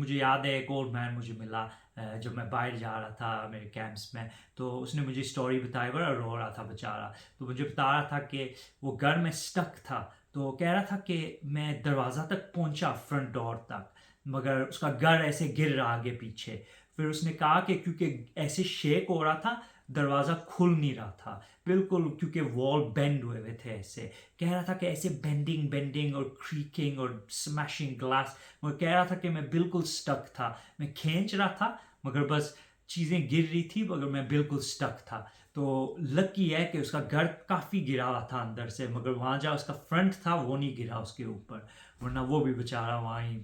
मुझे याद है एक ओल्ड मैन मुझे मिला जब मैं बाहर जा रहा था मेरे कैंप्स में। तो उसने मुझे स्टोरी बताई, बड़ा रो रहा था बेचारा। तो मुझे बता रहा था कि वो घर में स्टक था। तो कह रहा था कि मैं दरवाज़ा तक पहुंचा, फ्रंट डोर तक, मगर उसका घर ऐसे गिर रहा आगे पीछे। फिर उसने कहा कि क्योंकि ऐसे शेक हो रहा था, दरवाज़ा खुल नहीं रहा था बिल्कुल, क्योंकि वॉल बेंड हुए हुए थे ऐसे। कह रहा था कि ऐसे बेंडिंग बेंडिंग और क्रीकिंग और स्मैशिंग ग्लास। वो कह रहा था कि मैं बिल्कुल स्टक था, मैं खींच रहा था मगर बस चीज़ें गिर रही थी, मगर मैं बिल्कुल स्टक था। तो लकी है कि उसका घर काफ़ी गिरा हुआ था अंदर से, मगर वहाँ जहाँ उसका फ्रंट था वो नहीं गिरा उसके ऊपर, वरना वो भी बेचारा वहाँ ही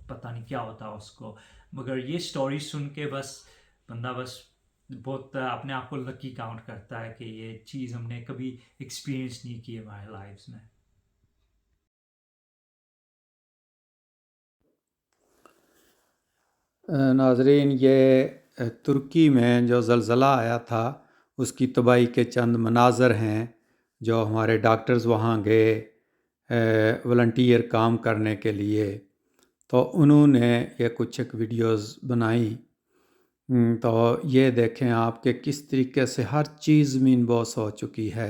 पता नहीं क्या होता उसको। मगर ये स्टोरी सुन के बस बंदा बस बहुत अपने आप को लकी काउंट करता है कि ये चीज़ हमने कभी एक्सपीरियंस नहीं की हमारे लाइफ्स में। नाजरीन, ये तुर्की में जो ज़लज़ला आया था उसकी तबाही के चंद मनाज़र हैं जो हमारे डॉक्टर्स वहाँ गए वॉलंटियर काम करने के लिए। तो उन्होंने ये कुछ एक वीडियोस बनाई। तो ये देखें आप कि किस तरीके से हर चीज़ ज़मीन बोस हो चुकी है।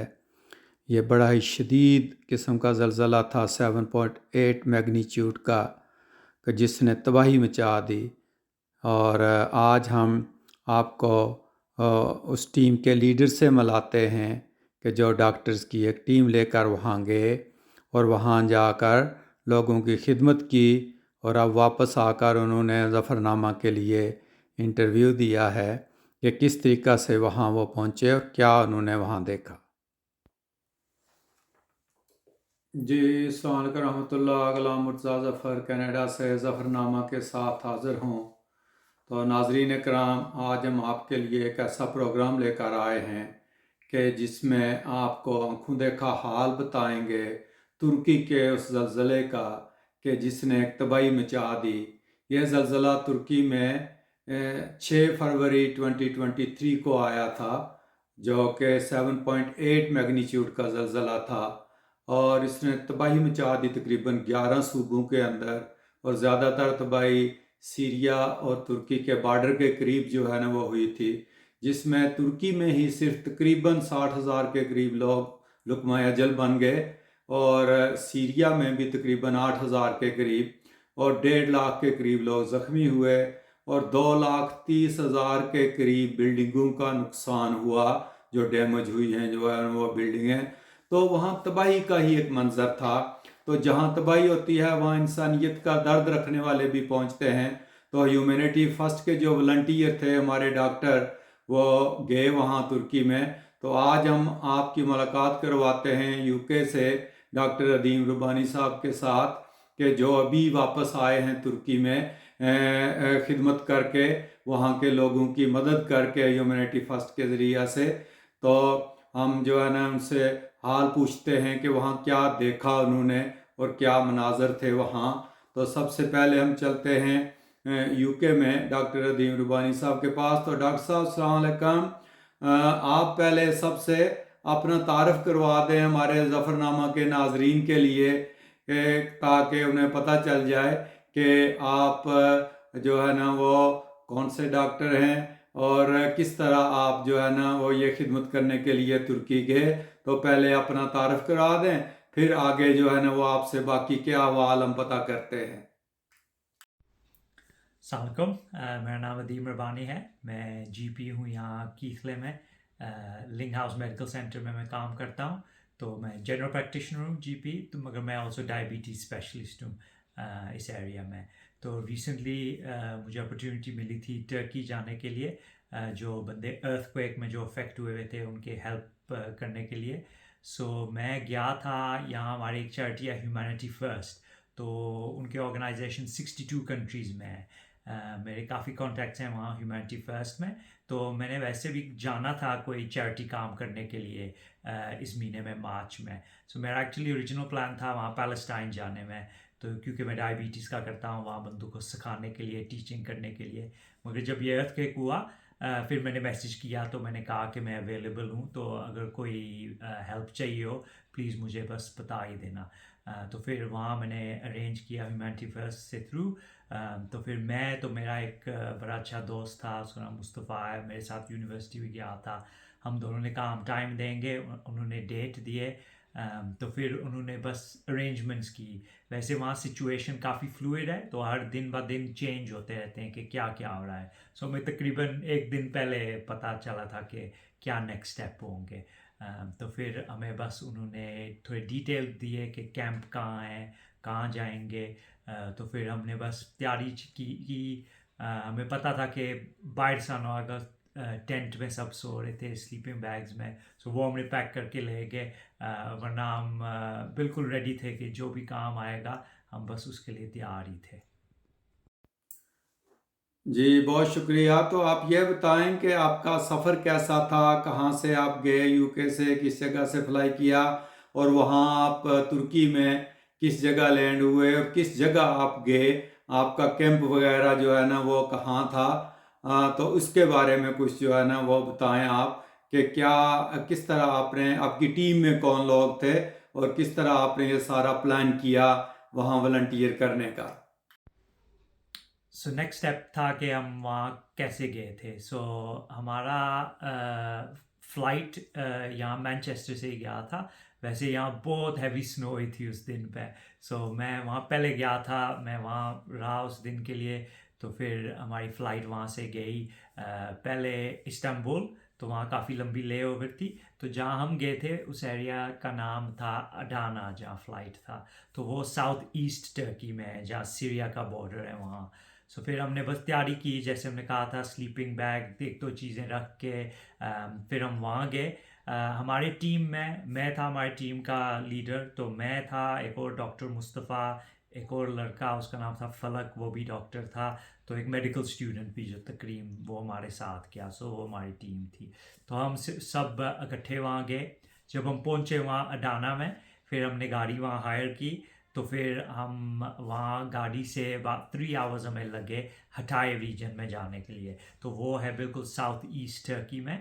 ये बड़ा ही शदीद किस्म का ज़लज़ला था, 7.8 मैग्नीट्यूड का, कि जिसने तबाही मचा दी। और आज हम आपको उस टीम के लीडर से मिलाते हैं कि जो डॉक्टर्स की एक टीम लेकर वहाँ गए और वहाँ जाकर लोगों की खिदमत की, और अब वापस आकर उन्होंने ज़फ़रनामा के लिए इंटरव्यू दिया है कि किस तरीक़ा से वहाँ वो पहुँचे और क्या उन्होंने वहाँ देखा। जी, अस्सलाम वालेकुम रहमतुल्लाह। गुलाम मुर्तज़ा ज़फ़र कनाडा से ज़फ़रनामा के साथ हाज़िर हूँ। तो नाज़रीन कराम, आज हम आपके लिए एक ऐसा प्रोग्राम लेकर आए हैं कि जिसमें आपको आंखों देखा हाल बताएंगे तुर्की के उस ज़लज़ले का कि जिसने एक तबाही मचा दी। यह ज़लज़ला तुर्की में 6 फरवरी 2023 को आया था, जो कि 7.8 मैग्नीट्यूड का ज़लज़ला था, और इसने तबाही मचा दी तकरीबन 11 सूबों के अंदर। और ज़्यादातर तबाही सीरिया और तुर्की के बॉर्डर के करीब जो है ना वो हुई थी, जिसमें तुर्की में ही सिर्फ तकरीबन 60,000 के करीब लोग लुकमा अजल बन गए, और सीरिया में भी तकरीबन 8,000 के करीब, और 1.5 लाख के करीब लोग ज़ख्मी हुए, और 2,30,000 के करीब बिल्डिंगों का नुकसान हुआ जो डैमेज हुई हैं, जो है वो बिल्डिंगें। तो वहाँ तबाही का ही एक मंजर था। तो जहाँ तबाही होती है वहाँ इंसानियत का दर्द रखने वाले भी पहुँचते हैं। तो ह्यूमैनिटी फर्स्ट के जो वॉलंटियर थे हमारे डॉक्टर, वो गए वहाँ तुर्की में। तो आज हम आपकी मुलाकात करवाते हैं यूके से डॉक्टर अदीम रुबानी साहब के साथ, कि जो अभी वापस आए हैं तुर्की में खिदमत करके, वहाँ के लोगों की मदद करके ह्यूमैनिटी फर्स्ट के ज़रिए से। तो हम जो है ना उनसे हाल पूछते हैं कि वहाँ क्या देखा उन्होंने और क्या मनाजर थे वहाँ। तो सबसे पहले हम चलते हैं यूके में डॉक्टर अदीम रुबानी साहब के पास। तो डॉक्टर साहब अस्सलाम वालेकुम। आप पहले सबसे अपना तारफ़ करवा दें हमारे ज़फ़रनामा के नाजरीन के लिए, ताकि उन्हें पता चल जाए कि आप जो है ना वो कौन से डॉक्टर हैं और किस तरह आप जो है ना वो ये खिदमत करने के लिए तुर्की गए। तो पहले अपना तारफ़ करा दें, फिर आगे जो है ना वो आपसे बाकी के अहवाल हम पता करते हैं। सलामकुम, मेरा नाम अदीम रबानी है। मैं जीपी हूँ यहाँ कीथले में। लिंग हाउस मेडिकल सेंटर में मैं काम करता हूँ। तो मैं जनरल प्रैक्टिशनर हूँ जीपी, तो मगर मैं ऑल्सो डायबिटीज़ स्पेशलिस्ट हूँ इस एरिया में। तो रिसेंटली मुझे अपॉर्चुनिटी मिली थी टर्की जाने के लिए, जो बंदे अर्थक्वेक में जो अफेक्ट हुए हुए थे उनके हेल्प करने के लिए। सो मैं गया था। यहाँ हमारी एक चैरिटी है ह्यूमैनिटी फर्स्ट। तो उनके ऑर्गेनाइजेशन 62 कंट्रीज़ में है। मेरे काफ़ी कॉन्टैक्ट्स हैं वहाँ ह्यूमैनिटी फर्स्ट में। तो मैंने वैसे भी जाना था कोई चैरिटी काम करने के लिए इस महीने में, मार्च में। सो मेरा एक्चुअली ओरिजिनल प्लान था वहाँ पैलेस्टाइन जाने में। तो क्योंकि मैं डायबिटीज़ का करता हूँ वहाँ बंदों को सिखाने के लिए, टीचिंग करने के लिए। मगर जब ये अर्थक्वेक हुआ, फिर मैंने मैसेज किया तो मैंने कहा कि मैं अवेलेबल हूँ, तो अगर कोई हेल्प चाहिए हो प्लीज़ मुझे बस बता ही देना। तो फिर वहाँ मैंने अरेंज किया ह्यूमैनिटी फर्स्ट से थ्रू। तो फिर मैं तो मेरा एक बड़ा अच्छा दोस्त था, उसका नाम मुस्तफ़ा है, मेरे साथ यूनिवर्सिटी भी गया था। हम दोनों ने कहा हम टाइम देंगे, उन्होंने डेट दिए। तो फिर उन्होंने बस अरेंजमेंट्स की। वैसे वहाँ सिचुएशन काफ़ी फ्लूइड है, तो हर दिन ब दिन चेंज होते रहते हैं कि क्या क्या हो रहा है। सो मैं तकरीबन एक दिन पहले पता चला था कि क्या नेक्स्ट स्टेप होंगे। तो फिर हमें बस उन्होंने थोड़े डिटेल दिए कि कैंप कहाँ है, कहाँ जाएंगे। तो फिर हमने बस तैयारी की। हमें पता था कि बाहर सानो अगस्त टेंट में सब सो रहे थे स्लीपिंग बैग्स में। सो वो हमने पैक करके ले गए। वरना हम बिल्कुल रेडी थे कि जो भी काम आएगा हम बस उसके लिए तैयार ही थे। जी बहुत शुक्रिया। तो आप ये बताएं कि आपका सफ़र कैसा था, कहाँ से आप गए, यूके से किस जगह से फ्लाई किया, और वहाँ आप तुर्की में किस जगह लैंड हुए और किस जगह आप गए, आपका कैंप वगैरह जो है ना वो कहाँ था। तो उसके बारे में कुछ जो है ना वो बताएं आप कि क्या किस तरह आपने, आपकी टीम में कौन लोग थे और किस तरह आपने ये सारा प्लान किया वहाँ वॉलंटियर करने का। सो नेक्स्ट स्टेप था कि हम वहाँ कैसे गए थे। सो हमारा फ़्लाइट यहाँ मैनचेस्टर से ही गया था। वैसे यहाँ बहुत हैवी स्नो हुई थी उस दिन पे। सो मैं वहाँ पहले गया था, मैं वहाँ रहा उस दिन के लिए। तो फिर हमारी फ़्लाइट वहाँ से गई पहले इस्तांबुल। तो वहाँ काफ़ी लंबी ले ओवर थी। तो जहाँ हम गए थे उस एरिया का नाम था अडाना, जहाँ फ़्लाइट था। तो वो साउथ ईस्ट टर्की में है, जहाँ सीरिया का बॉर्डर है वहाँ। सो फिर हमने बस तैयारी की, जैसे हमने कहा था, स्लीपिंग बैग एक दो चीज़ें रख के फिर हम वहाँ गए। हमारे टीम में मैं था हमारी टीम का लीडर। तो मैं था, एक और डॉक्टर मुस्तफ़ा, एक और लड़का उसका नाम था फलक, वो भी डॉक्टर था। तो एक मेडिकल स्टूडेंट भी जो तकरीम वो हमारे साथ गया। सो वो हमारी टीम थी। तो हम सब इकट्ठे वहाँ गए। जब हम पहुँचे वहाँ अडाना में, फिर हमने गाड़ी वहाँ हायर की। तो फिर हम वहाँ गाड़ी से अबाउट 3 आवर्स हमें लगे हटाई रीजन में जाने के लिए। तो वो है बिल्कुल साउथ ईस्ट टर्की में।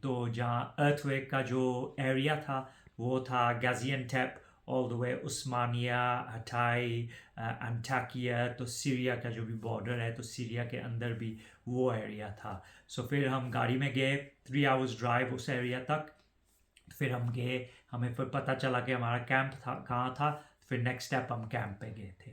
तो जहाँ अर्थवेक का जो एरिया था वो था गाजियनटेप ऑल द वे, उस्मानिया, हटाई, अंटाकिया। तो सीरिया का जो भी बॉर्डर है, तो सीरिया के अंदर भी वो एरिया था। सो फिर हम गाड़ी में गए, 3 आवर्स ड्राइव उस एरिया तक। फिर हम गए, हमें फिर पता चला कि हमारा कैंप था कहाँ था। फिर नेक्स्ट स्टेप हम कैंप पे गए थे।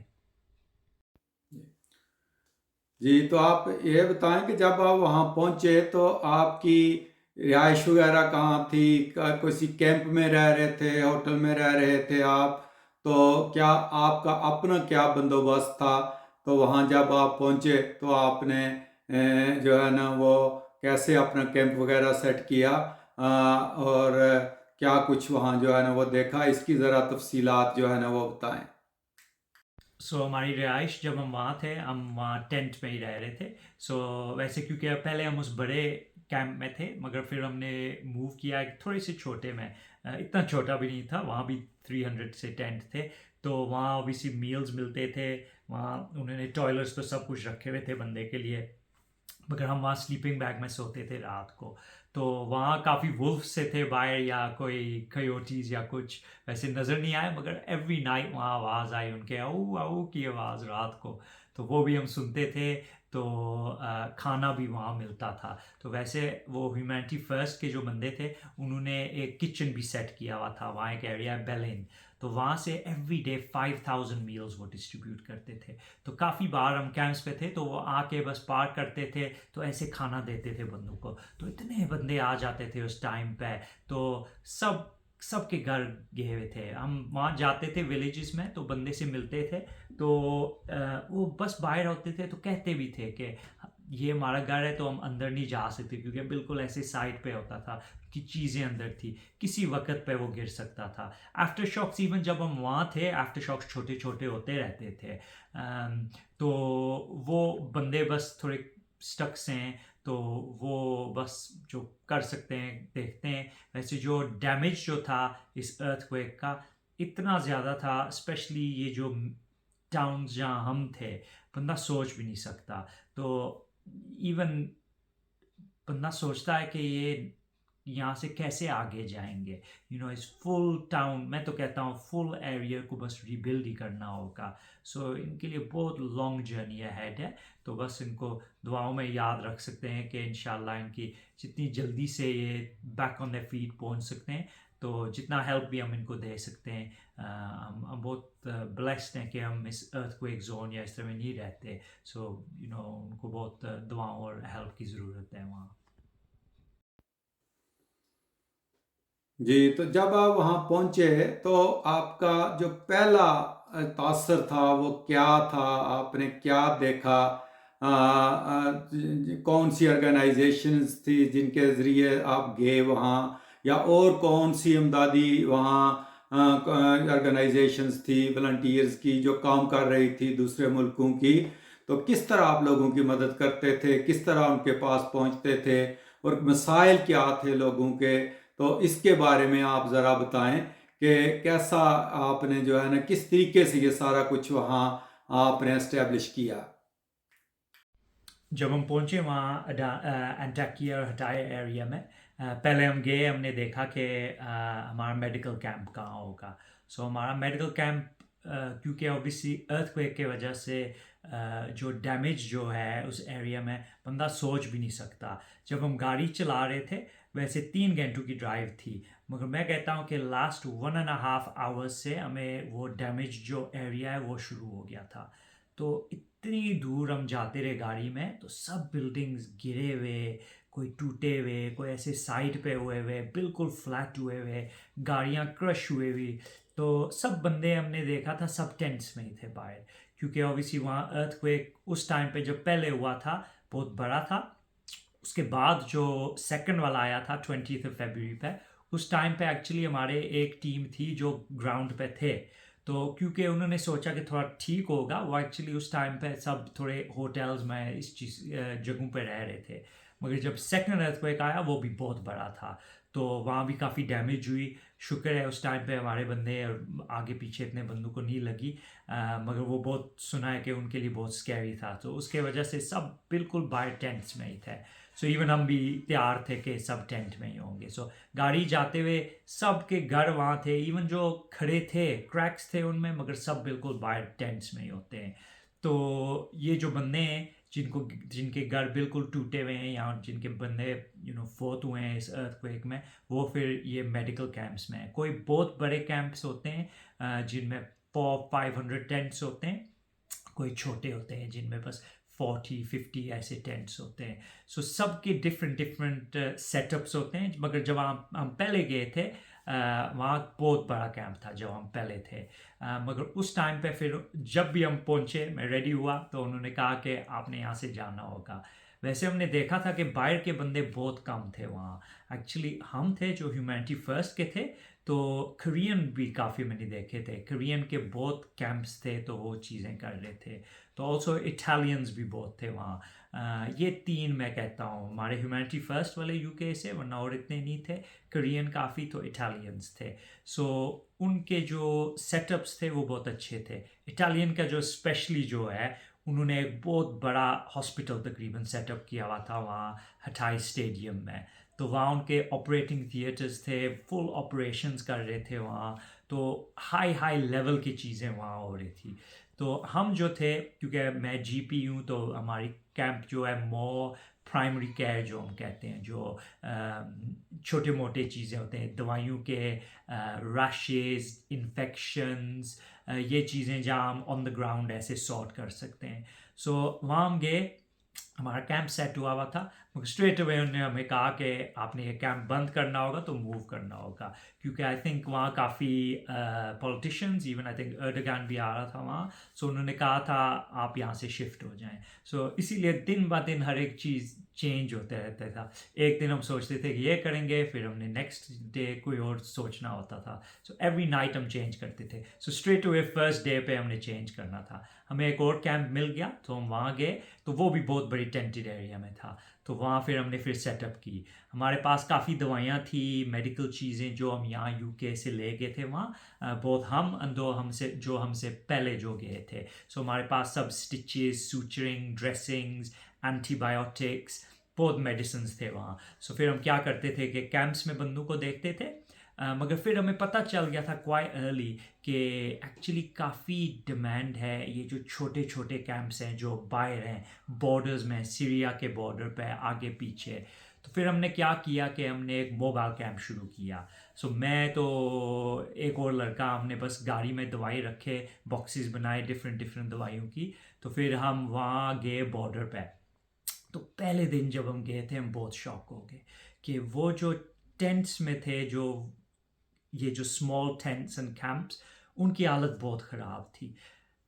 जी तो आप ये बताएं कि जब आप वहाँ पहुँचे तो आपकी रिहाइश वगैरह कहाँ थी, किसी कैंप में रह रहे थे, होटल में रह रहे थे आप, तो क्या आपका अपना क्या बंदोबस्त था। तो वहाँ जब आप पहुँचे तो आपने जो है ना वो कैसे अपना कैंप वगैरह सेट किया, और क्या कुछ वहाँ जो है ना वो देखा, इसकी ज़रा तफसीलात जो है ना वो बताएं। सो हमारी रिहाइश, जब हम वहाँ थे, हम वहाँ टेंट में ही रह रहे थे। सो वैसे क्योंकि पहले हम उस बड़े कैंप में थे, मगर फिर हमने मूव किया एक थोड़े से छोटे में। इतना छोटा भी नहीं था, वहाँ भी 300 से टेंट थे। तो वहाँ ऑब्वियसली मील्स मिलते थे। वहाँ उन्होंने टॉयलेट्स तो सब कुछ रखे हुए थे बंदे के लिए, मगर हम वहाँ स्लीपिंग बैग में सोते थे रात को। तो वहाँ काफ़ी वुल्फ से थे बाहर, या कोई कयोटीज या कुछ वैसे नज़र नहीं आए, मगर एवरी नाइट वहाँ आवाज़ आई उनके आऊ आऊ की आवाज़ रात को। तो वो भी हम सुनते थे। तो खाना भी वहाँ मिलता था। तो वैसे वो ह्यूमैनिटी फर्स्ट के जो बंदे थे, उन्होंने एक किचन भी सेट किया हुआ था, वहाँ एक एरिया है बेलिन। तो वहाँ से एवरी डे 5000 मील्स वो डिस्ट्रीब्यूट करते थे। तो काफ़ी बार हम कैंप्स पे थे, तो वो आके बस पार्क करते थे, तो ऐसे खाना देते थे बंदों को। तो इतने बंदे आ जाते थे उस टाइम पे। तो सब सबके घर गए हुए थे। हम वहाँ जाते थे विलेजेस में, तो बंदे से मिलते थे। तो वो बस बाहर होते थे, तो कहते भी थे कि ये हमारा घर है, तो हम अंदर नहीं जा सकते, क्योंकि बिल्कुल ऐसे साइड पे होता था कि चीज़ें अंदर थी, किसी वक्त पे वो गिर सकता था। आफ्टर शॉक्स, इवन जब हम वहाँ थे, आफ्टर शॉक्स छोटे छोटे होते रहते थे। तो वो बंदे बस थोड़े स्टक्स हैं, तो वो बस जो कर सकते हैं देखते हैं। वैसे जो डैमेज जो था इस अर्थक्वेक का, इतना ज़्यादा था, स्पेशली ये जो टाउन्स जहाँ हम थे, बंदा सोच भी नहीं सकता। तो इवन बंदा सोचता है कि यहाँ से कैसे आगे जाएंगे, इस फुल टाउन, मैं तो कहता हूँ फुल एरिया को बस रिबिल्ड ही करना होगा। सो इनके लिए बहुत लॉन्ग जर्नी अहेड है। तो बस इनको दुआओं में याद रख सकते हैं कि इंशाल्लाह इनकी जितनी जल्दी से ये बैक ऑन द फीट पहुंच सकते हैं, तो जितना हेल्प भी हम इनको दे सकते हैं। हम बहुत ब्लेस्ड हैं कि हम इस अर्थक्वेक जोन या इस तरह में नहीं रहते। सो उनको बहुत दुआओं और हेल्प की ज़रूरत है वहाँ। जी, तो जब आप वहाँ पहुँचे तो आपका जो पहला तासर था वो क्या था? आपने क्या देखा? कौन सी ऑर्गेनाइजेशंस थी जिनके ज़रिए आप गए वहाँ, या और कौन सी इमदादी वहाँ ऑर्गेनाइजेशंस थी वॉलंटियर्स की जो काम कर रही थी दूसरे मुल्कों की? तो किस तरह आप लोगों की मदद करते थे, किस तरह उनके पास पहुँचते थे, और मसाइल क्या थे लोगों के? तो इसके बारे में आप ज़रा बताएं कि कैसा आपने जो है ना, किस तरीके से ये सारा कुछ वहाँ आपने एस्टेब्लिश किया। जब हम पहुंचे वहाँ एंटाकिया और हटाया एरिया में, पहले हम गए, हमने देखा कि हमारा मेडिकल कैंप कहाँ होगा। सो हमारा मेडिकल कैंप, क्योंकि ऑब्वियसली अर्थक्वेक के वजह से जो डैमेज जो है उस एरिया में बंदा सोच भी नहीं सकता। जब हम गाड़ी चला रहे थे, वैसे 3 घंटों की ड्राइव थी, मगर मैं कहता हूँ कि लास्ट 1.5 आवर्स से हमें वो डैमेज जो एरिया है वो शुरू हो गया था। तो इतनी दूर हम जाते रहे गाड़ी में, तो सब बिल्डिंग्स गिरे हुए, कोई टूटे हुए, कोई ऐसे साइड पे हुए हुए, बिल्कुल फ्लैट हुए हुए, गाड़ियाँ क्रश हुए हुई। तो सब बंदे हमने देखा था सब टेंट्स में ही थे बाहर, क्योंकि ऑब्वियसली वहाँ अर्थक्वेक उस टाइम पे जब पहले हुआ था बहुत बड़ा था। उसके बाद जो सेकंड वाला आया था 20 फरवरी पे, उस टाइम पे एक्चुअली हमारे एक टीम थी जो ग्राउंड पे थे। तो क्योंकि उन्होंने सोचा कि थोड़ा ठीक होगा, वो एक्चुअली उस टाइम पे सब थोड़े होटल्स में इस चीज़ जगहों पे रह रहे थे। मगर जब सेकंड अर्थक्वेक आया वो भी बहुत बड़ा था, तो वहाँ भी काफ़ी डैमेज हुई। शुक्र है उस टाइम पे हमारे बंदे और आगे पीछे इतने बंदों को नहीं लगी। मगर वो बहुत सुना है कि उनके लिए बहुत स्कैरी था, तो उसके वजह से सब बिल्कुल बाहर टेंट्स में ही थे। सो इवन हम भी तैयार थे कि सब टेंट में ही होंगे। सो गाड़ी जाते हुए सब के घर वहाँ थे, इवन जो खड़े थे क्रैक्स थे उनमें, मगर सब बिल्कुल बाहर टेंट्स में ही होते हैं। तो ये जो बंदे हैं जिनके घर बिल्कुल टूटे हुए हैं, या जिनके बंदे फोत हुए हैं इस अर्थक्वेक में, वो फिर ये मेडिकल कैंप्स में हैं। कोई बहुत बड़े कैंप्स होते हैं जिनमें 400-500 टेंट्स होते हैं, कोई छोटे होते हैं जिनमें बस 40-50 ऐसे टेंट्स होते हैं। सो सबके डिफरेंट डिफरेंट सेटअप्स होते हैं। मगर जब हम पहले गए थे, वहाँ बहुत बड़ा कैंप था जब हम पहले थे। मगर उस टाइम पे फिर जब भी हम पहुँचे, मैं रेडी हुआ, तो उन्होंने कहा कि आपने यहाँ से जाना होगा। वैसे हमने देखा था कि बाहर के बंदे बहुत कम थे वहाँ। एक्चुअली हम थे जो ह्यूमैनिटी फर्स्ट के थे, तो कोरियन भी काफ़ी मैंने देखे थे, कोरियन के बहुत कैंप्स थे, तो वो चीज़ें कर रहे थे। तो ऑल्सो इटालियंस भी बहुत थे वहाँ। ये 3 मैं कहता हूँ, हमारे ह्यूमैनिटी फर्स्ट वाले यूके से, वरना और इतने नहीं थे। कोरियन काफ़ी, तो इटालियंस थे। सो उनके जो सेटअप्स थे वो बहुत अच्छे थे। इटालियन का जो स्पेशली जो है, उन्होंने एक बहुत बड़ा हॉस्पिटल तकरीबन सेटअप किया हुआ था वहाँ हटाई स्टेडियम में। तो वहाँ उनके ऑपरेटिंग थिएटर्स थे, फुल ऑपरेशंस कर रहे थे वहाँ। तो हाई हाई लेवल की चीज़ें वहाँ हो रही थी। तो हम जो थे, क्योंकि मैं जीपी हूँ, तो हमारी कैंप जो है मोर प्राइमरी केयर जो हम कहते हैं, जो छोटे मोटे चीज़ें होते हैं, दवाइयों के रैशेज, इन्फेक्शंस, ये चीज़ें जहाँ हम ऑन द ग्राउंड ऐसे सॉर्ट कर सकते हैं। सो वहाँ हम गए, हमारा कैंप सेट हुआ हुआ था, मगर स्ट्रेट अवे उन्होंने हमें कहा कि आपने ये कैंप बंद करना होगा, तो मूव करना होगा, क्योंकि आई थिंक वहाँ काफ़ी politicians, even I think Erdogan भी आ रहा था वहाँ। सो उन्होंने कहा था आप यहाँ से शिफ्ट हो जाएं। सो इसीलिए दिन ब दिन हर एक चीज़ चेंज होते रहता था। एक दिन हम सोचते थे कि ये करेंगे, फिर हमने नेक्स्ट डे कोई और सोचना होता था। सो एवरी नाइट हम चेंज करते थे। So straight away first day पे हमने चेंज करना था। हमें एक और कैंप मिल गया, तो हम वहाँ गए, तो वो भी बहुत बड़ी टेंटेड एरिया में था। तो वहाँ फिर हमने फिर सेटअप की। हमारे पास काफ़ी दवाइयाँ थी, मेडिकल चीज़ें जो हम यहाँ यूके से ले गए थे वहाँ, बहुत हम दो हमसे पहले जो गए थे। सो हमारे पास सब स्टिचेस, सूचरिंग, ड्रेसिंग्स, एंटीबायोटिक्स, बहुत मेडिसिन थे वहाँ। सो फिर हम क्या करते थे कि कैंप्स में बंदूक को देखते थे, मगर फिर हमें पता चल गया था क्वाइट अर्ली कि एक्चुअली काफ़ी डिमांड है ये जो छोटे छोटे कैंप्स हैं जो बाहर हैं, बॉर्डर्स में, सीरिया के बॉर्डर पे आगे पीछे। तो फिर हमने क्या किया कि हमने एक मोबाइल कैंप शुरू किया। सो मैं तो एक और लड़का, हमने बस गाड़ी में दवाई रखे, बॉक्सेस बनाए डिफरेंट डिफरेंट दवाइयों की। तो फिर हम वहाँ गए बॉर्डर पे। तो पहले दिन जब हम गए थे हम बहुत शॉक हो गए कि वो जो टेंट्स में थे, जो ये जो स्मॉल टेंट्स एंड कैंप्स, उनकी हालत बहुत ख़राब थी।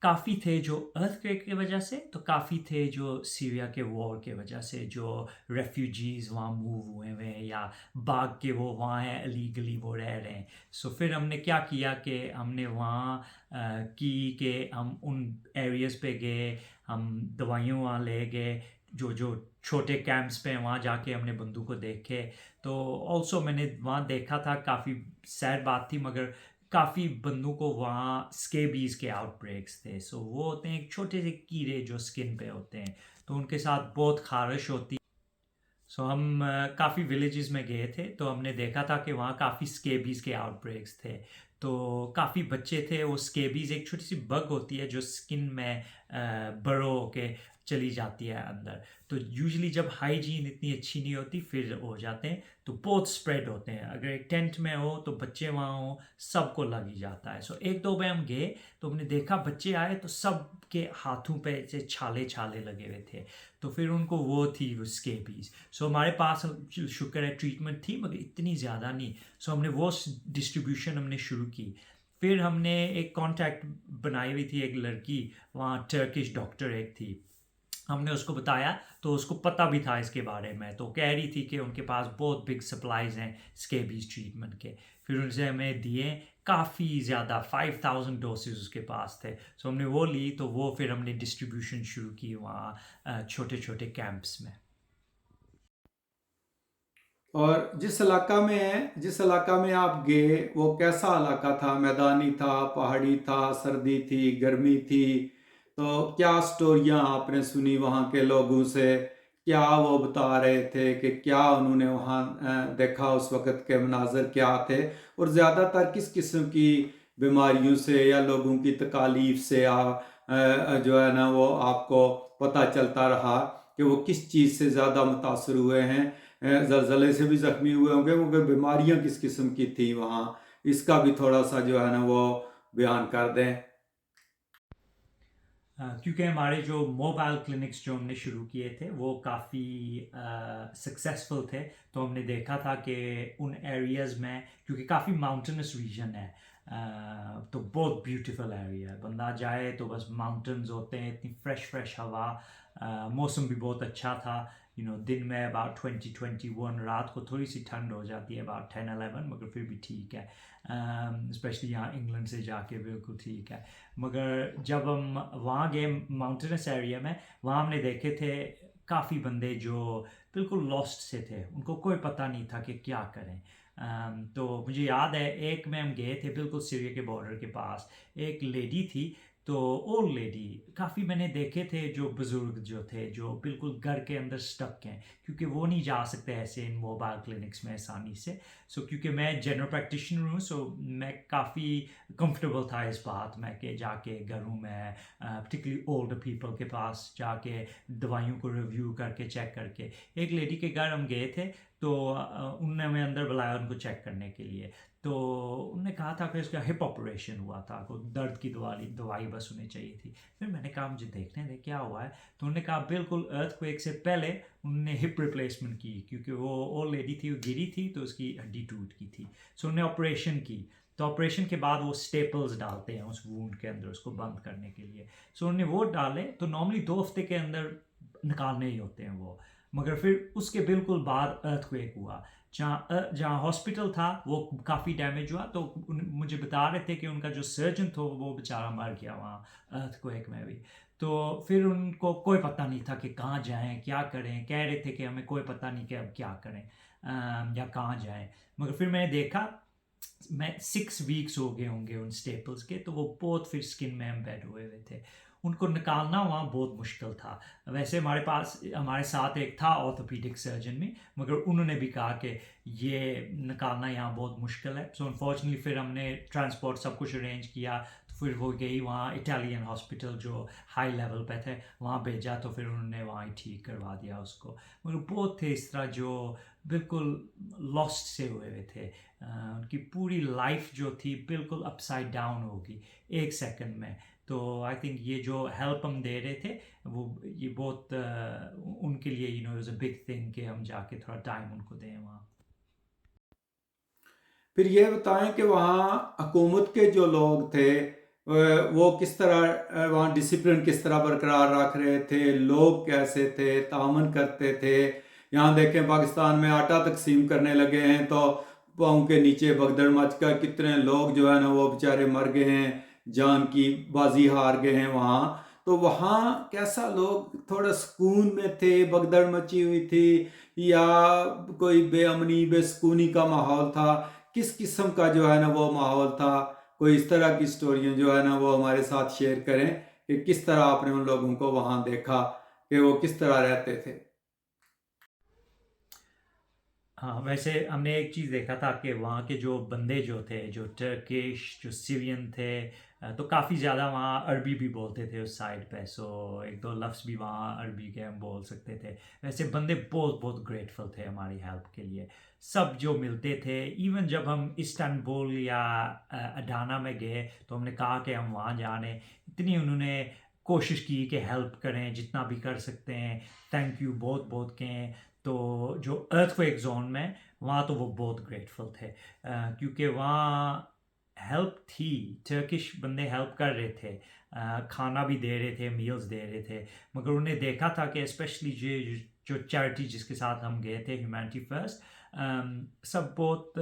काफ़ी थे जो अर्थक्वेक की वजह से, तो काफ़ी थे जो सीरिया के वॉर के वजह से, जो रेफ्यूजीज़ वहाँ मूव हुए हुए हैं या भाग के वो वहाँ हैं, इलीगली वो रह रहे हैं। सो फिर हमने क्या किया कि हमने वहाँ कि हम उन एरियाज़ पे गए, हम दवाइयों वहाँ ले गए, जो जो छोटे कैंप्स पे वहाँ जाके हमने बंदूक को देखे। तो ऑल्सो मैंने वहाँ देखा था, काफ़ी सैड बात थी, मगर काफ़ी बंदों को वहाँ स्केबीज़ के आउटब्रेक्स थे। सो वो होते हैं एक छोटे से कीड़े जो स्किन पे होते हैं, तो उनके साथ बहुत खारिश होती। सो हम काफ़ी विलेजेस में गए थे, तो हमने देखा था कि वहाँ काफ़ी स्केबीज़ के आउटब्रेक्स थे। तो काफ़ी बच्चे थे, वो स्केबीज़ एक छोटी सी बग होती है जो स्किन में बरो होके चली जाती है अंदर। तो यूजुअली जब हाइजीन इतनी अच्छी नहीं होती फिर हो जाते हैं, तो बहुत स्प्रेड होते हैं। अगर एक टेंट में हो तो बच्चे वहाँ हो, सबको लग ही जाता है। सो एक दो बार हम गए तो हमने देखा बच्चे आए तो सब के हाथों पे ऐसे छाले छाले लगे हुए थे, तो फिर उनको वो थी वो स्केबीज़। सो हमारे पास शुक्र है ट्रीटमेंट थी, मगर इतनी ज़्यादा नहीं। सो हमने वो डिस्ट्रीब्यूशन हमने शुरू की। फिर हमने एक कांटेक्ट बनाई हुई थी, एक लड़की वहाँ टर्किश डॉक्टर एक थी, हमने उसको बताया तो उसको पता भी था इसके बारे में। तो कह रही थी कि उनके पास बहुत बिग सप्लाईज हैं स्केबीज ट्रीटमेंट के। फिर उनसे हमें दिए काफ़ी ज़्यादा, 5000 डोसेज उसके पास थे। सो हमने वो ली, तो वो फिर हमने डिस्ट्रीब्यूशन शुरू की वहाँ छोटे छोटे कैंप्स में। और जिस इलाका में आप गए वो कैसा इलाका था? मैदानी था, पहाड़ी था, सर्दी थी, गर्मी थी? तो क्या स्टोरियां आपने सुनी वहाँ के लोगों से? क्या वो बता रहे थे कि क्या उन्होंने वहाँ देखा, उस वक़्त के मनाज़र क्या थे? और ज़्यादातर किस किस्म की बीमारियों से या लोगों की तकालीफ से जो है ना वो आपको पता चलता रहा कि वो किस चीज़ से ज़्यादा मुतासर हुए हैं? ज़लज़ले से भी ज़ख्मी हुए होंगे, मगर बीमारियां किस किस्म की थी वहाँ, इसका भी थोड़ा सा जो है ना वो बयान कर दें। क्योंकि हमारे जो मोबाइल क्लिनिक्स जो हमने शुरू किए थे वो काफ़ी सक्सेसफुल थे, तो हमने देखा था कि उन एरियाज़ में, क्योंकि काफ़ी माउंटेनस रीजन है, तो बहुत ब्यूटीफुल एरिया है। बंदा जाए तो बस माउंटेन्स होते हैं, इतनी फ्रेश फ्रेश हवा, मौसम भी बहुत अच्छा था। दिन में अबाउट 20-21, रात को थोड़ी सी ठंड हो जाती है अबाउट 10-11, मगर फिर भी ठीक है। स्पेशली यहाँ इंग्लैंड से जाके बिल्कुल ठीक है। मगर जब हम वहाँ गए माउंटेनस एरिया में, वहाँ हमने देखे थे काफ़ी बंदे जो बिल्कुल लॉस्ट से थे, उनको कोई पता नहीं था कि क्या करें। तो मुझे याद है एक में हम गए थे बिल्कुल सीरिया के बॉर्डर के पास, एक लेडी थी, तो ओल्ड लेडी, काफ़ी मैंने देखे थे जो बुज़ुर्ग जो थे जो बिल्कुल घर के अंदर स्टक हैं, क्योंकि वो नहीं जा सकते ऐसे इन मोबाइल क्लिनिक्स में आसानी से। सो क्योंकि मैं जनरल प्रैक्टिशनर हूँ, सो मैं काफ़ी कंफर्टेबल था इस बात में कि जाके घरों में पर्टिकुलरली ओल्ड पीपल के पास जाके दवाइयों को रिव्यू करके चेक करके। एक लेडी के घर हम गए थे, तो उनने हमें अंदर बुलाया उनको चेक करने के लिए। तो उन्होंने कहा था कि उसका हिप ऑपरेशन हुआ था, को दर्द की दवाई बस उन्हें चाहिए थी। फिर मैंने कहा मुझे देखने दे क्या हुआ है। तो उन्होंने कहा बिल्कुल अर्थक्वेक से पहले उन्होंने हिप रिप्लेसमेंट की, क्योंकि वो ओल्ड लेडी थी, वो गिरी थी तो उसकी हड्डी टूट गई थी। सो उन्होंने ऑपरेशन की। तो ऑपरेशन के बाद वो स्टेपल्स डालते हैं उस वूंड के अंदर उसको बंद करने के लिए। सो उन्होंने वो डाले, तो नॉर्मली 2 हफ्ते के अंदर निकालने ही होते हैं वो। मगर फिर उसके बिल्कुल बाद अर्थक्वेक हुआ। जहाँ हॉस्पिटल था वो काफ़ी डैमेज हुआ, तो मुझे बता रहे थे कि उनका जो सर्जन था वो बेचारा मर गया वहाँ अर्थक्वेक में भी। तो फिर उनको कोई पता नहीं था कि कहाँ जाएं, क्या करें। कह रहे थे कि हमें कोई पता नहीं कि अब क्या करें या कहाँ जाएं। मगर फिर मैंने देखा, मैं 6 वीक्स हो गए होंगे उन स्टेपल्स के, तो वो बहुत फिर स्किन में एम्बेड हुए हुए थे। उनको निकालना वहाँ बहुत मुश्किल था। वैसे हमारे साथ एक था ऑर्थोपीडिक सर्जन में, मगर उन्होंने भी कहा कि ये निकालना यहाँ बहुत मुश्किल है। सो अनफॉर्चुनेटली फिर हमने ट्रांसपोर्ट सब कुछ अरेंज किया, तो फिर वो गई वहाँ इटालियन हॉस्पिटल जो हाई लेवल पे थे, वहाँ भेजा, तो फिर उन्होंने वहाँ ही ठीक करवा दिया उसको। मगर बहुत थे इस तरह जो बिल्कुल लॉस्ट से हुए हुए थे। उनकी पूरी लाइफ जो थी बिल्कुल अपसाइड डाउन होगी एक सेकंड में। तो आई थिंक ये जो हेल्प हम दे रहे थे वो ये बहुत उनके लिए इज़ अ बिग थिंग कि हम जाके थोड़ा टाइम उनको दें वहाँ। फिर ये बताएं कि वहाँ हुकूमत के जो लोग थे वो किस तरह वहाँ डिसिप्लिन किस तरह बरकरार रख रहे थे, लोग कैसे थे, तामन करते थे। यहाँ देखें पाकिस्तान में आटा तकसीम करने लगे हैं तो पाँव के नीचे भगदड़ मच कर कितने लोग जो है ना वो बेचारे मर गए हैं, जान की बाजी हार गए हैं वहाँ। तो वहाँ कैसा लोग थोड़ा सुकून में थे, भगदड़ मची हुई थी, या कोई बेअमनी बेसुकूनी का माहौल था? किस किस्म का जो है ना वो माहौल था? कोई इस तरह की स्टोरियाँ जो है ना वो हमारे साथ शेयर करें कि किस तरह आपने उन लोगों को वहाँ देखा कि वो किस तरह रहते थे। हाँ, वैसे हमने एक चीज़ देखा था कि वहाँ के जो बंदे जो थे, जो टर्किश, जो सीरियन थे, तो काफ़ी ज़्यादा वहाँ अरबी भी बोलते थे उस साइड पे। सो एक दो लफ्ज़ भी वहाँ अरबी के हम बोल सकते थे। वैसे बंदे बहुत बहुत ग्रेटफुल थे हमारी हेल्प के लिए। सब जो मिलते थे, इवन जब हम इस्तांबुल या अडाना में गए तो हमने कहा कि हम वहाँ जाने, इतनी उन्होंने कोशिश की कि हेल्प करें जितना भी कर सकते हैं, थैंक यू बहुत बहुत कहें। तो जो अर्थक्वेक जोन में वहाँ तो वो बहुत ग्रेटफुल थे, क्योंकि वहाँ हेल्प थी, टर्किश बंदे हेल्प कर रहे थे, खाना भी दे रहे थे, मील्स दे रहे थे। मगर उन्हें देखा था कि स्पेशली जो चैरिटी जिसके साथ हम गए थे, ह्यूमैनिटी फर्स्ट, सब बहुत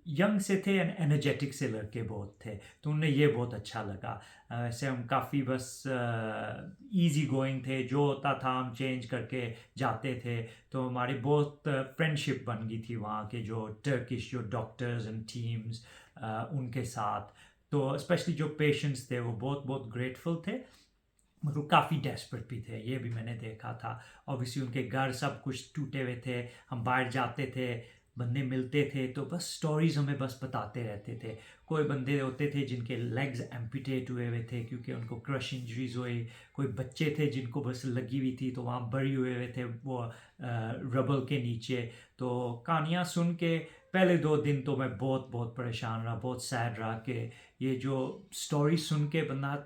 यंग से थे एंड एनर्जेटिक से लड़के बहुत थे, तो उन्हें ये बहुत अच्छा लगा। वैसे हम काफ़ी बस इजी गोइंग थे, जो होता था हम चेंज करके जाते थे। तो हमारी बहुत फ्रेंडशिप बन गई थी वहाँ के जो टर्किश जो डॉक्टर्स एंड टीम्स उनके साथ। तो स्पेशली जो पेशेंट्स थे वो बहुत बहुत ग्रेटफुल थे, मगर काफ़ी डेस्परेट भी थे, ये भी मैंने देखा था। ऑब्वियसली उनके घर सब कुछ टूटे हुए थे, हम बाहर जाते थे, बंदे मिलते थे तो बस स्टोरीज हमें बस बताते रहते थे। कोई बंदे होते थे जिनके लेग्स एम्पिटेट हुए हुए थे क्योंकि उनको क्रश इंजरीज हुई, कोई बच्चे थे जिनको बस लगी हुई थी तो वहाँ बड़ी हुए हुए थे वो रबल के नीचे। तो कहानियाँ सुन के पहले 2 दिन तो मैं बहुत बहुत परेशान रहा, बहुत सैड रहा कि ये जो स्टोरी सुन के बंदा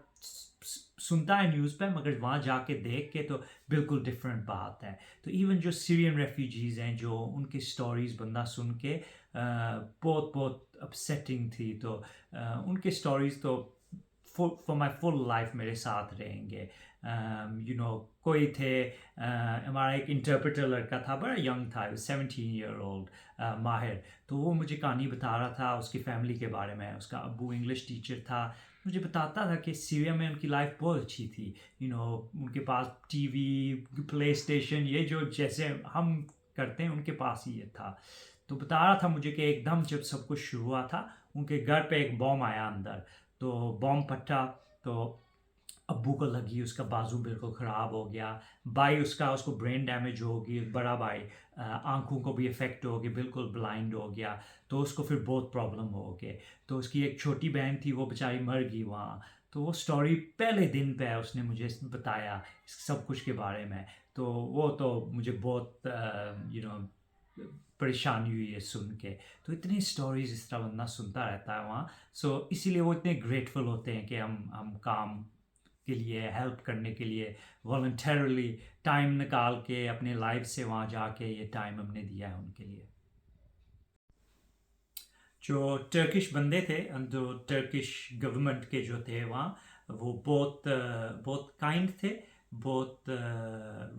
सुनता है न्यूज़ पे, मगर वहाँ जाके देख के तो बिल्कुल डिफरेंट बात है। तो इवन जो सीरियन रेफ्यूजीज़ हैं, जो उनकी स्टोरीज़ बंदा सुन के बहुत बहुत अपसेटिंग थी। तो उनके स्टोरीज़ तो फॉर माई फुल लाइफ मेरे साथ रहेंगे। कोई थे, हमारा एक इंटरप्रेटर लड़का था, बड़ा यंग था, 17 ईयर ओल्ड, माहिर। तो वो मुझे कहानी बता रहा था उसकी फैमिली के बारे में। उसका अब्बू इंग्लिश टीचर था, मुझे बताता था कि सीरिया में उनकी लाइफ बहुत अच्छी थी। उनके पास टीवी, प्ले स्टेशन, ये जो जैसे हम करते हैं उनके पास ही ये था। तो बता रहा था मुझे कि एकदम जब सब कुछ शुरू हुआ था उनके घर पे एक बॉम्ब आया अंदर, तो बॉम्ब फटा, तो अब्बू को लगी, उसका बाजू बिल्कुल ख़राब हो गया। भाई उसको ब्रेन डैमेज हो गई, बड़ा भाई आंखों को भी इफ़ेक्ट हो गया, बिल्कुल ब्लाइंड हो गया। तो उसको फिर बहुत प्रॉब्लम हो गए। तो उसकी एक छोटी बहन थी, वो बेचारी मर गई वहाँ। तो वो स्टोरी पहले दिन पे उसने मुझे बताया सब कुछ के बारे में। तो वो तो मुझे बहुत परेशानी हुई है सुन के। तो इतनी स्टोरीज इस तरह बंदा सुनता रहता है वहाँ। सो इसीलिए वो इतने ग्रेटफुल होते हैं कि हम काम के लिए, हेल्प करने के लिए वॉलंटरली टाइम निकाल के अपने लाइफ से वहाँ जाके ये टाइम हमने दिया है उनके लिए। जो टर्किश बंदे थे, जो टर्किश गवर्नमेंट के जो थे वहाँ, वो बहुत काइंड थे, बहुत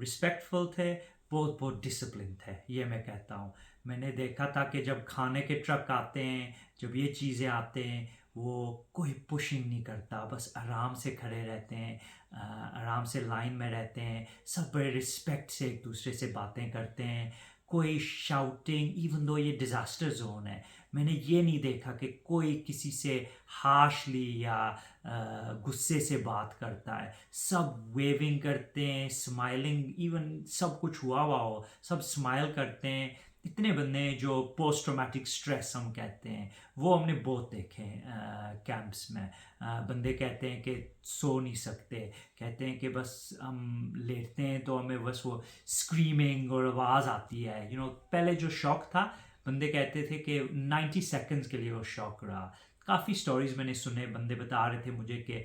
रिस्पेक्टफुल थे, बहुत बहुत डिसिप्लिन थे, ये मैं कहता हूँ। मैंने देखा था कि जब खाने के ट्रक आते हैं, जब ये चीज़ें आते हैं, वो कोई पुशिंग नहीं करता, बस आराम से खड़े रहते हैं, आराम से लाइन में रहते हैं, सब बड़े रिस्पेक्ट से एक दूसरे से बातें करते हैं। कोई शाउटिंग, इवन दो ये डिज़ास्टर जोन है, मैंने ये नहीं देखा कि कोई किसी से हार्शली या गुस्से से बात करता है। सब वेविंग करते हैं, स्माइलिंग, इवन सब कुछ हुआ हो सब स्माइल करते हैं। इतने बंदे हैं जो पोस्ट ट्रॉमेटिक स्ट्रेस हम कहते हैं, वो हमने बहुत देखे हैं कैंप्स में। बंदे कहते हैं कि सो नहीं सकते, कहते हैं कि बस हम लेटते हैं तो हमें बस वो स्क्रीमिंग और आवाज़ आती है। पहले जो शॉक था, बंदे कहते थे कि 90 सेकंड्स के लिए वो शॉक रहा। काफ़ी स्टोरीज मैंने सुने, बंदे बता रहे थे मुझे कि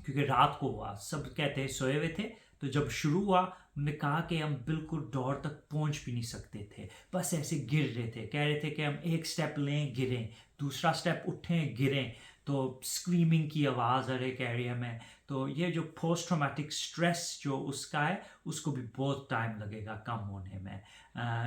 क्योंकि रात को हुआ, सब कहते हैं सोए हुए थे, तो जब शुरू हुआ उन्होंने कहा कि हम बिल्कुल डोर तक पहुंच भी नहीं सकते थे, बस ऐसे गिर रहे थे। कह रहे थे कि हम एक स्टेप लें गिरें, दूसरा स्टेप उठें गिरें, तो स्क्रीमिंग की आवाज़ हर एक एरिया में। तो ये जो पोस्ट ट्रॉमेटिक स्ट्रेस जो उसका है, उसको भी बहुत टाइम लगेगा कम होने में।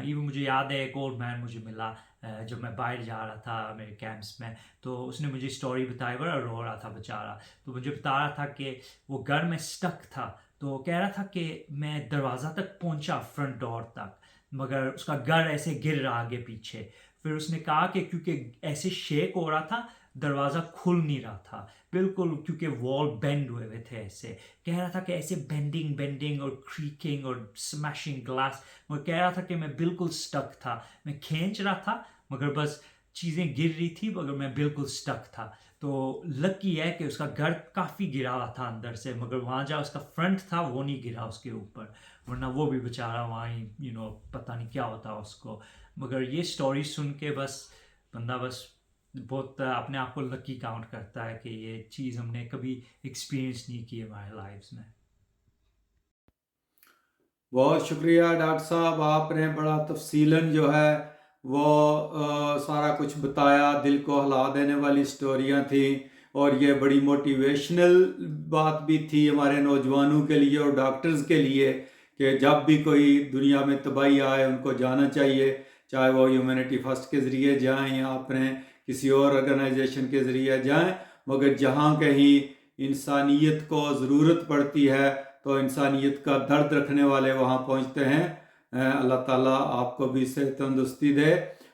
इवन मुझे याद है एक ओल्ड मैन मुझे मिला जब मैं बाहर जा रहा था मेरे कैंप्स में, तो उसने मुझे स्टोरी बताई, बड़ा रो रहा था बेचारा। तो मुझे बता रहा था कि वो घर में स्टक था, तो कह रहा था कि मैं दरवाज़ा तक पहुंचा, फ्रंट डोर तक, मगर उसका घर ऐसे गिर रहा आगे पीछे। फिर उसने कहा कि क्योंकि ऐसे शेक हो रहा था, दरवाज़ा खुल नहीं रहा था बिल्कुल, क्योंकि वॉल बेंड हुए हुए थे ऐसे। कह रहा था कि ऐसे बेंडिंग बेंडिंग और क्रीकिंग और स्मैशिंग ग्लास। वो कह रहा था कि मैं बिल्कुल स्टक था, मैं खींच रहा था मगर बस चीज़ें गिर रही थी, मगर मैं बिल्कुल स्टक था। तो लकी है कि उसका घर काफ़ी गिरा हुआ था अंदर से, मगर वहाँ जहाँ उसका फ्रंट था वो नहीं गिरा उसके ऊपर, वरना वो भी बेचारा वहाँ ही पता नहीं क्या होता उसको। मगर ये स्टोरी सुन के बस बंदा बस बहुत अपने आप को लकी काउंट करता है कि ये चीज़ हमने कभी एक्सपीरियंस नहीं की हमारे लाइफ्स में। बहुत शुक्रिया डॉक्टर साहब, आपने बड़ा तफसीलन जो है वो सारा कुछ बताया, दिल को हिला देने वाली स्टोरियाँ थी, और ये बड़ी मोटिवेशनल बात भी थी हमारे नौजवानों के लिए और डॉक्टर्स के लिए कि जब भी कोई दुनिया में तबाही आए उनको जाना चाहिए, चाहे वो ह्यूमैनिटी फर्स्ट के ज़रिए जाएं या अपने किसी और ऑर्गेनाइजेशन के ज़रिए जाएं, मगर जहाँ कहीं इंसानियत को ज़रूरत पड़ती है तो इंसानियत का दर्द रखने वाले वहाँ पहुँचते हैं। अल्लाह ताला आपको भी सेहत तंदुरुस्ती दे,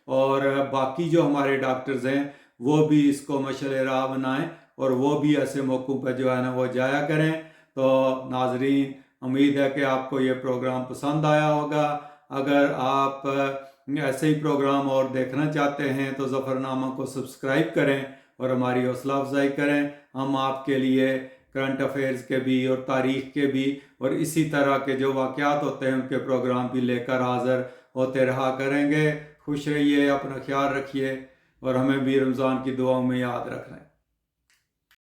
और बाकी जो हमारे डॉक्टर्स हैं वो भी इसको मशअल राह बनाएं और वो भी ऐसे मौक़ों पर जो है ना वो जाया करें। तो नाजरीन, उम्मीद है कि आपको ये प्रोग्राम पसंद आया होगा। अगर आप ऐसे ही प्रोग्राम और देखना चाहते हैं तो ज़फ़रनामा को सब्सक्राइब करें और हमारी हौसला अफजाई करें। हम आपके लिए करंट अफेयर्स के भी और तारीख़ के भी और इसी तरह के जो वाक़यात होते हैं उनके प्रोग्राम भी लेकर हाज़िर होते रहा करेंगे। खुश रहिए, अपना ख्याल रखिए और हमें भी रमज़ान की दुआओं में याद रखना है।